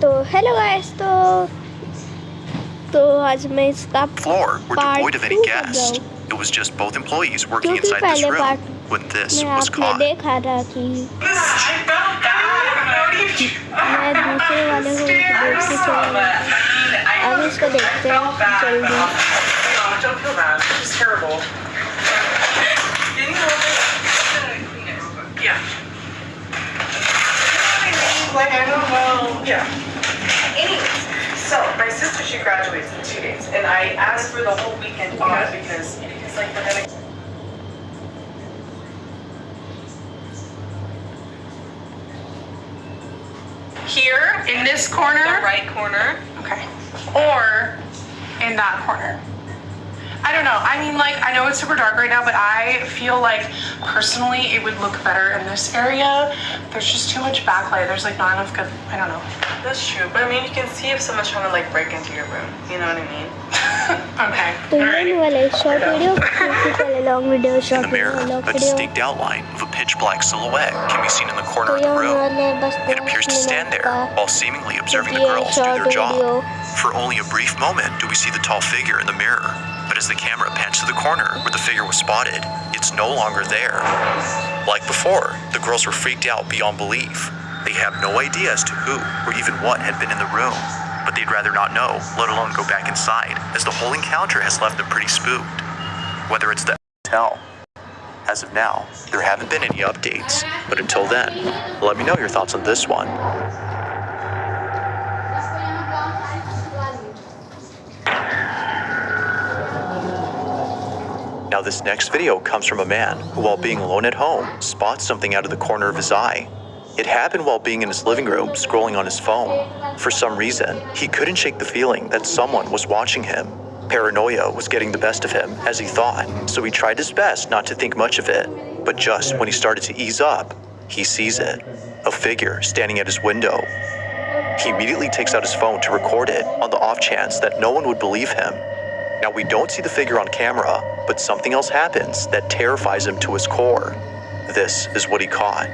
तो hello guys, तो आज मैं इसका floor were part devoid of any 2 कर guest. रहा हूँ, It was just both employees working क्योंकि inside this पहले room पार्ट when this में was आपने caught. देखा था कि मैं दूसरे वाले को देख के चला गया था। अब इसको देखते हैं जल्दी। Don't feel bad. It's terrible. Yeah. Like, I don't know. Yeah. Anyways, so my sister, she graduates in 2 days, and I asked for the whole weekend off because like we're gonna. Here in this corner, the right corner. Okay. Or in that corner. I don't know. I mean, like, I know it's super dark right now, but I feel like personally it would look better in this area. There's just too much backlight. There's like not enough good. I don't know. That's true. But I mean, you can see if someone's trying to like break into your room. You know what I mean? Okay. तो ये वाला short video, पहले long video In short the mirror, video a distinct outline of a pitch black silhouette can be seen in the तो corner of ये the room. वाले बस It appears to stand there while seemingly observing the ये girls do short their job. Video For only a brief moment do we see the tall figure in the mirror, but as the camera pans to the corner where the figure was spotted, it's no longer there. Like before, the girls were freaked out beyond belief. They have no idea as to who or even what had been in the room, but they'd rather not know, let alone go back inside, as the whole encounter has left them pretty spooked. Whether it's the tell. As of now, there haven't been any updates, but until then, let me know your thoughts on this one. Now this next video comes from a man who, while being alone at home, spots something out of the corner of his eye. It happened while being in his living room scrolling on his phone. For some reason, he couldn't shake the feeling that someone was watching him. Paranoia was getting the best of him, as he thought, so he tried his best not to think much of it. But just when he started to ease up, he sees it. A figure standing at his window. He immediately takes out his phone to record it on the off chance that no one would believe him. Now we don't see the figure on camera, but something else happens that terrifies him to his core. This is what he caught.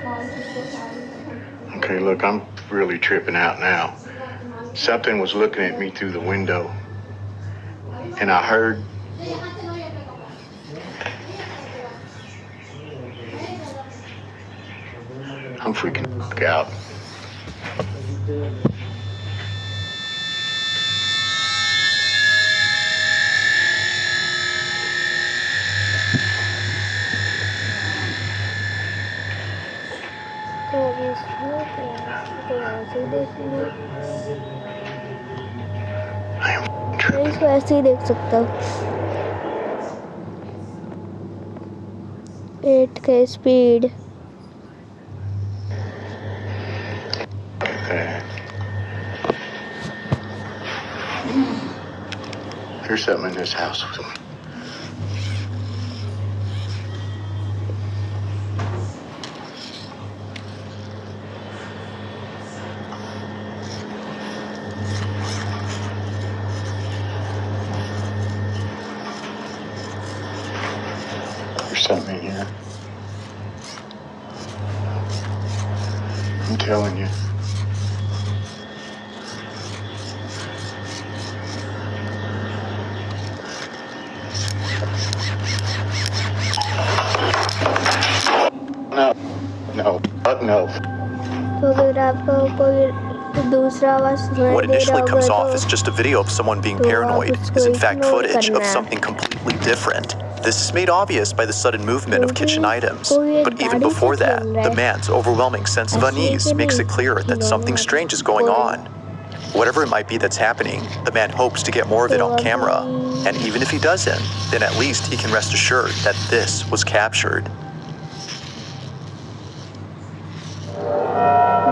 Okay, look, I'm really tripping out now. Something was looking at me through the window, and I heard. I'm freaking out. तो अभी इसमें तो ऐसे ही देखेंगे, I am मैं tripping. इसको ऐसे ही देख सकता हूँ। 8K speed. Okay. There's something in this house. There's something in here. I'm telling you. No. No. No. तो अगर आपको कोई दूसरा आवाज सुनाई What दे रहा initially होगा comes off तो as just a video of someone being तो paranoid आप उसको is in fact ignore footage करना of है। something completely different. This is made obvious by the sudden movement of क्योंकि kitchen items, कोई एक but even गाड़ी से before that, खेल रहा the है। man's overwhelming sense of ऐसे ही unease कि makes नहीं, it clear that खिलौने something वाला strange is going कोई- on. Whatever it might be that's happening, the man hopes to get more of it तो on camera, अभी- and even if he doesn't, then at least he can rest assured that this was captured.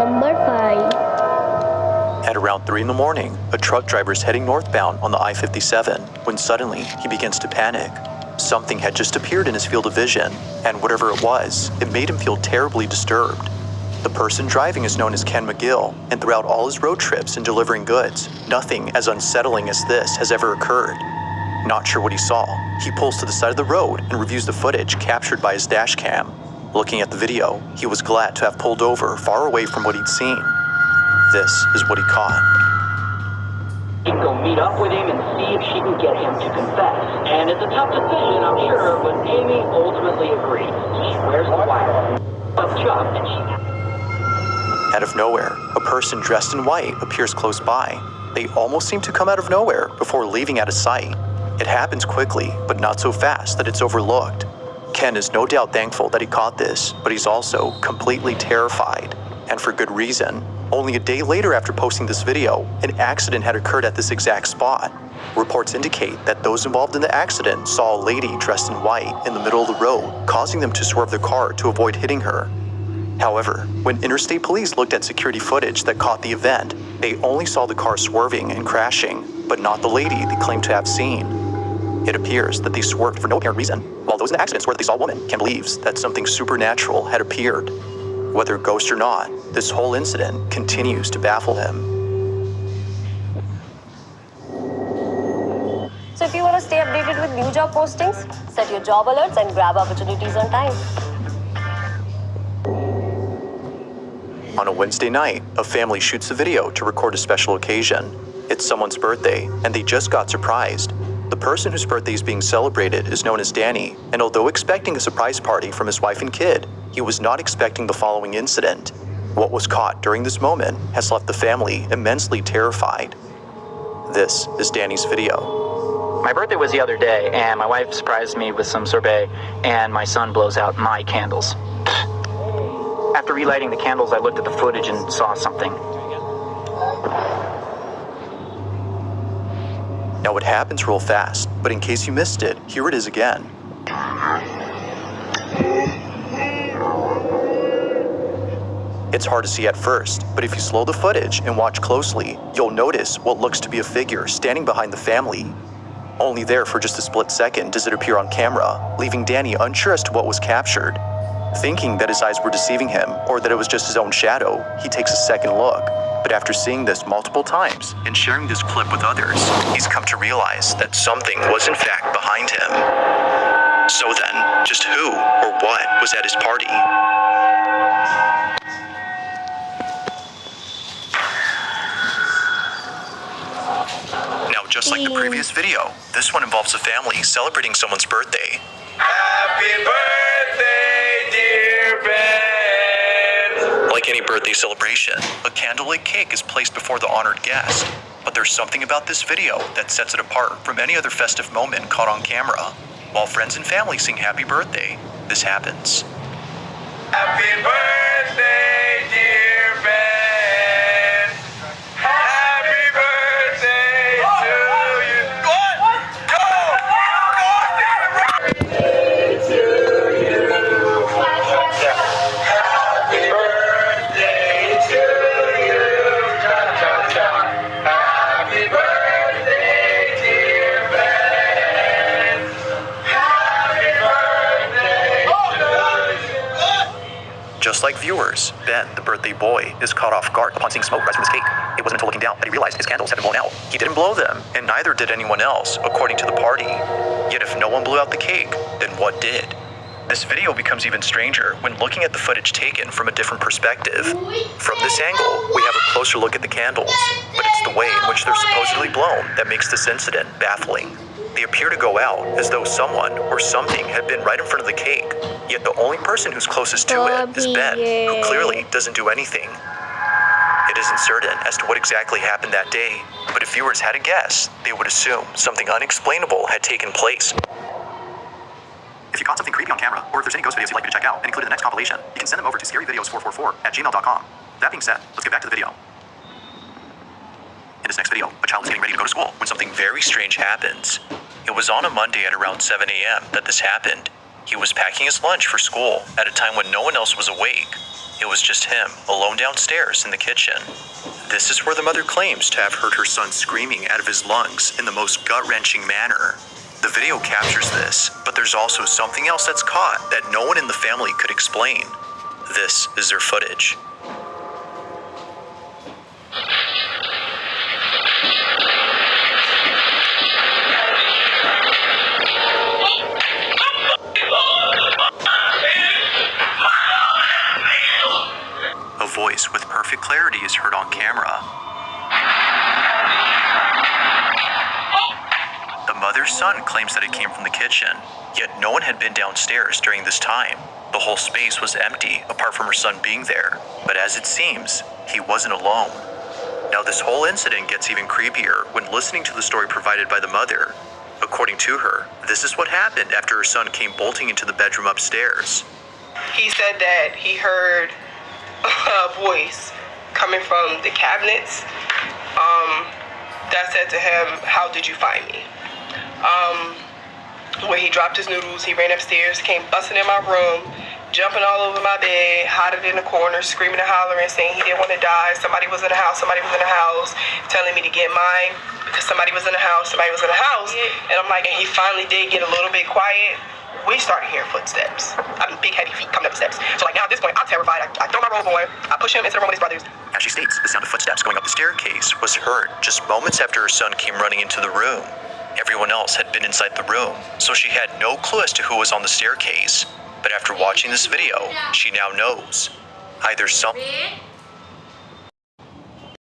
Number 5. At around 3 in the morning, a truck driver is heading northbound on the I-57 when suddenly he begins to panic. Something had just appeared in his field of vision, and whatever it was, it made him feel terribly disturbed. The person driving is known as Ken McGill, and throughout all his road trips and delivering goods, nothing as unsettling as this has ever occurred. Not sure what he saw, he pulls to the side of the road and reviews the footage captured by his dash cam. Looking at the video, he was glad to have pulled over far away from what he'd seen. This is what he caught. She'd go meet up with him and see if she can get him to confess. And it's a tough decision, I'm sure, but Amy ultimately agrees. So she wears the wire of Chuck, and she... Out of nowhere, a person dressed in white appears close by. They almost seem to come out of nowhere before leaving out of sight. It happens quickly, but not so fast that it's overlooked. Ken is no doubt thankful that he caught this, but he's also completely terrified. And for good reason. Only a day later after posting this video, an accident had occurred at this exact spot. Reports indicate that those involved in the accident saw a lady dressed in white in the middle of the road, causing them to swerve their car to avoid hitting her. However, when interstate police looked at security footage that caught the event, they only saw the car swerving and crashing, but not the lady they claimed to have seen. It appears that they swerved for no apparent reason, while those in the accident swear that they saw a woman. Ken believes that something supernatural had appeared. Whether a ghost or not, this whole incident continues to baffle him. So if you want to stay updated with new job postings, set your job alerts and grab opportunities on time. On a Wednesday night, a family shoots a video to record a special occasion. It's someone's birthday, and they just got surprised. The person whose birthday is being celebrated is known as Danny, and although expecting a surprise party from his wife and kid, he was not expecting the following incident. What was caught during this moment has left the family immensely terrified. This is Danny's video. My birthday was the other day, and my wife surprised me with some sorbet, and my son blows out my candles. After relighting the candles, I looked at the footage and saw something. Now it happens real fast, but in case you missed it, here it is again. It's hard to see at first, but if you slow the footage and watch closely, you'll notice what looks to be a figure standing behind the family. Only there for just a split second does it appear on camera, leaving Danny unsure as to what was captured. Thinking that his eyes were deceiving him, or that it was just his own shadow, he takes a second look. But after seeing this multiple times and sharing this clip with others, he's come to realize that something was in fact behind him. So then, just who or what was at his party? Now, just like the previous video, this one involves a family celebrating someone's birthday. Happy birthday, dear Ben! Like any birthday celebration, a candlelit cake is placed before the honored guest. But there's something about this video that sets it apart from any other festive moment caught on camera. While friends and family sing happy birthday, this happens. Happy birthday, dear Ben! Happy birthday to you! Happy birthday to you! Happy birthday, dear Ben! Happy birthday to you! Just like viewers, Ben, the birthday boy, is caught off guard upon seeing smoke rise from his cake. It wasn't until looking down that he realized his candles had been blown out. He didn't blow them, and neither did anyone else, according to the party. Yet if no one blew out the cake, then what did? This video becomes even stranger when looking at the footage taken from a different perspective. From this angle, we have a closer look at the candles, but it's the way in which they're supposedly blown that makes this incident baffling. They appear to go out as though someone or something had been right in front of the cake, yet the only person who's closest to it is Ben, who clearly doesn't do anything. It isn't certain as to what exactly happened that day, but if viewers had a guess, they would assume something unexplainable had taken place. If you caught something creepy on camera, or if there's any ghost videos you'd like me to check out and include in the next compilation, you can send them over to scaryvideos444@gmail.com. That being said, let's get back to the video. In this next video, a child is getting ready to go to school when something very strange happens. It was on a Monday at around 7 a.m. that this happened. He was packing his lunch for school at a time when no one else was awake. It was just him, alone downstairs in the kitchen. This is where the mother claims to have heard her son screaming out of his lungs in the most gut-wrenching manner. The video captures this, but there's also something else that's caught that no one in the family could explain. This is their footage. A voice with perfect clarity is heard on camera. mother's son claims that it came from the kitchen, yet no one had been downstairs during this time. The whole space was empty apart from her son being there, but as it seems, he wasn't alone. Now this whole incident gets even creepier when listening to the story provided by the mother. According to her, this is what happened after her son came bolting into the bedroom upstairs. He said that he heard a voice coming from the cabinets that said to him, "How did you find me?" When he dropped his noodles, he ran upstairs, came busting in my room, jumping all over my bed, hiding in the corner, screaming and hollering, saying he didn't want to die. Somebody was in the house, telling me to get mine because somebody was in the house. And I'm like, and he finally did get a little bit quiet. We started hearing footsteps. I mean, big heavy feet coming up the steps. So like now at this point, I'm terrified. I throw my robe on. I push him into the room with his brothers. As she states, the sound of footsteps going up the staircase was heard just moments after her son came running into the room. Everyone else had been inside the room, so she had no clue as to who was on the staircase. But after watching this video, she now knows. Either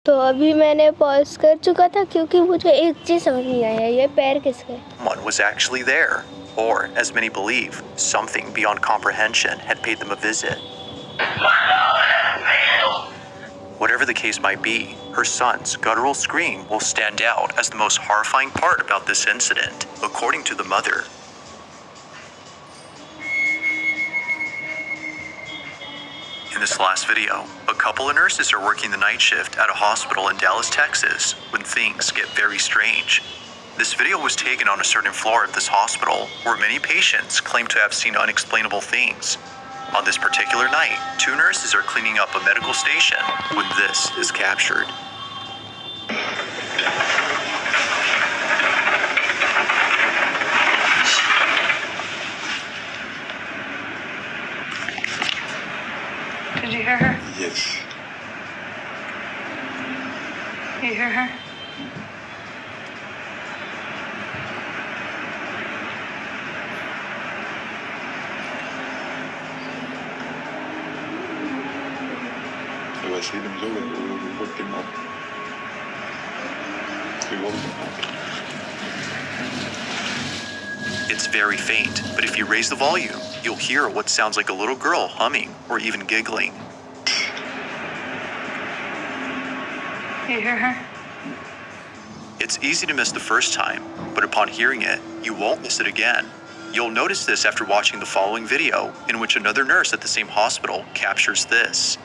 तो अभी मैंने pause कर चुका था क्योंकि मुझे एक चीज़ समझ नहीं आया, ये पैर किसके? someone was actually there, or as many believe, something beyond comprehension had paid them a visit. Whatever the case might be, her son's guttural scream will stand out as the most horrifying part about this incident, according to the mother. In this last video, a couple of nurses are working the night shift at a hospital in Dallas, Texas, when things get very strange. This video was taken on a certain floor of this hospital where many patients claim to have seen unexplainable things. On this particular night, two nurses are cleaning up a medical station when this is captured. Did you hear her? Yes. You hear her? Se va a seguir en yoga, yo porque no. It's very faint, but if you raise the volume, you'll hear what sounds like a little girl humming or even giggling. You hear her? It's easy to miss the first time, but upon hearing it, you won't miss it again. You'll notice this after watching the following video, in which another nurse at the same hospital captures this.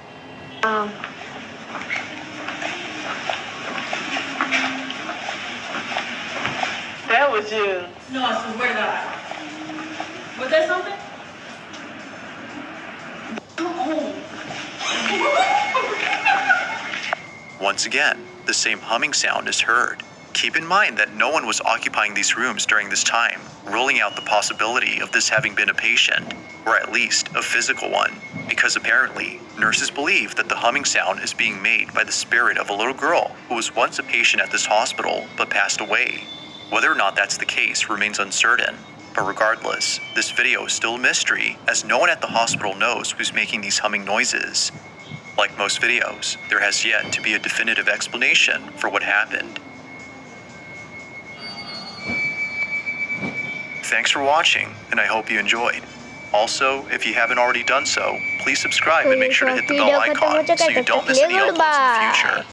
That was you. No, I swear to God. Was that something? Once again, the same humming sound is heard. Keep in mind that no one was occupying these rooms during this time, ruling out the possibility of this having been a patient, or at least a physical one, because apparently, nurses believe that the humming sound is being made by the spirit of a little girl who was once a patient at this hospital but passed away. Whether or not that's the case remains uncertain, but regardless, this video is still a mystery as no one at the hospital knows who's making these humming noises. Like most videos, there has yet to be a definitive explanation for what happened. Thanks for watching, and I hope you enjoyed. Also, if you haven't already done so, please subscribe and make sure to hit the bell icon so you don't miss any uploads in the future.